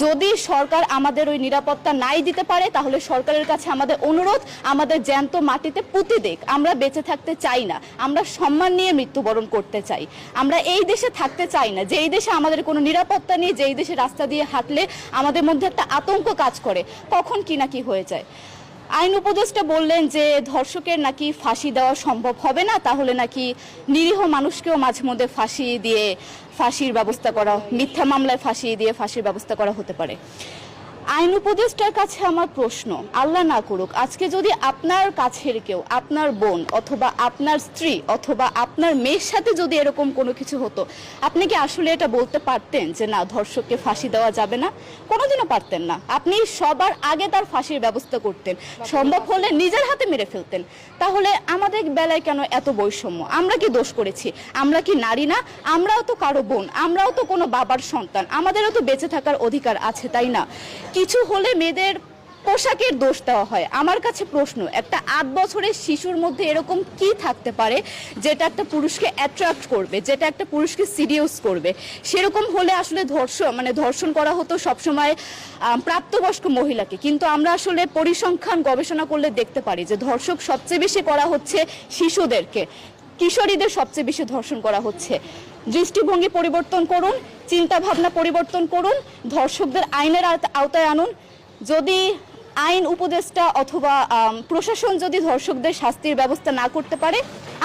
যদি সরকার আমাদের ওই নিরাপত্তা নাই দিতে পারে তাহলে সরকারের কাছে আমাদের অনুরোধ, আমাদের জ্যান্ত মাটিতে পুঁতে দিক। আমরা বেঁচে থাকতে চাই না, আমরা সম্মান নিয়ে মৃত্যুবরণ করতে চাই। আমরা এই দেশে থাকতে চাই না যে এই দেশে আমাদের কোনো নিরাপত্তা নেই, যে এই দেশে রাস্তা দিয়ে হাঁটলে আমাদের মধ্যে একটা আতঙ্ক কাজ করে, কখন কি না কি হয়ে যায়। আইন উপদেষ্টা বললেন যে ধর্ষকের নাকি ফাঁসি দেওয়া সম্ভব হবে না, তাহলে নাকি নিরীহ মানুষকেও মাঝে মধ্যে ফাঁসি দিয়ে ফাঁসির ব্যবস্থা করা, মিথ্যা মামলায় ফাঁসি দিয়ে ফাঁসির ব্যবস্থা করা হতে পারে। আইন উপদেষ্টার কাছে আমার প্রশ্ন, আল্লাহ না করুক আজকে যদি আপনার কাছের কেউ, আপনার বোন অথবা আপনার স্ত্রী অথবা আপনার মেয়ের সাথে যদি এরকম কোনো কিছু হতো, আপনি কি আসলে এটা বলতে পারতেন যে না ধর্ষককে ফাঁসি দেওয়া যাবে না? কোনোদিনও পারতেন না। আপনি সবার আগে তার ফাঁসির ব্যবস্থা করতেন, সম্ভব হলে নিজের হাতে মেরে ফেলতেন। তাহলে আমাদের বেলায় কেন এত বৈষম্য? আমরা কি দোষ করেছি? আমরা কি নারী না? আমরাও তো কারো বোন, আমরাও তো কোনো বাবার সন্তান, আমাদেরও তো বেঁচে থাকার অধিকার আছে, তাই না? কিছু হলে মেয়েদের পোশাকের দোষ দেওয়া হয়। আমার কাছে প্রশ্ন, একটা 8 বছরের শিশুর মধ্যে এরকম কি থাকতে পারে যেটা একটা পুরুষকে অ্যাট্রাক্ট করবে, যেটা একটা পুরুষকে সিরিয়াস করবে? সেরকম হলে আসলে ধর্ষণ করা হতো সবসময় প্রাপ্তবয়স্ক মহিলাকে। কিন্তু আমরা আসলে পরিসংখ্যান গবেষণা করলে দেখতে পারি যে ধর্ষক সবচেয়ে বেশি করা হচ্ছে শিশুদেরকে, কিশোরীদের সবচেয়ে বেশি ধর্ষণ করা হচ্ছে। দৃষ্টিভঙ্গি পরিবর্তন করুন, চিন্তা ভাবনা পরিবর্তন করুন, ধর্ষকদের আইনের আওতায় আনুন। যদি আইন উপদেষ্টা অথবা প্রশাসন যদি ধর্ষকদের শাস্তির ব্যবস্থা না করতে পারে,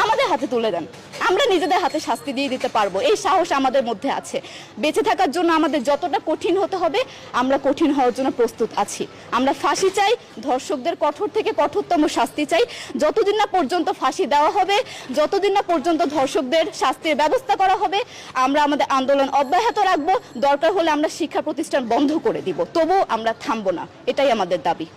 আমাদের হাতে তুলে দেন, আমরা নিজেদের হাতে শাস্তি দিয়ে দিতে পারবো। এই সাহস আমাদের মধ্যে আছে। বেঁচে থাকার জন্য আমাদের যতটা কঠিন হতে হবে আমরা কঠিন হওয়ার জন্য প্রস্তুত আছি। আমরা ফাঁসি চাই, ধর্ষকদের কঠোর থেকে কঠোরতম শাস্তি চাই। যতদিন না পর্যন্ত ফাঁসি দেওয়া হবে, যতদিন না পর্যন্ত ধর্ষকদের শাস্তির ব্যবস্থা করা হবে, আমরা আমাদের আন্দোলন অব্যাহত রাখবো। দরকার হলে আমরা শিক্ষা প্রতিষ্ঠান বন্ধ করে দিব, তবুও আমরা থামবো না। এটাই আমাদের দাবি।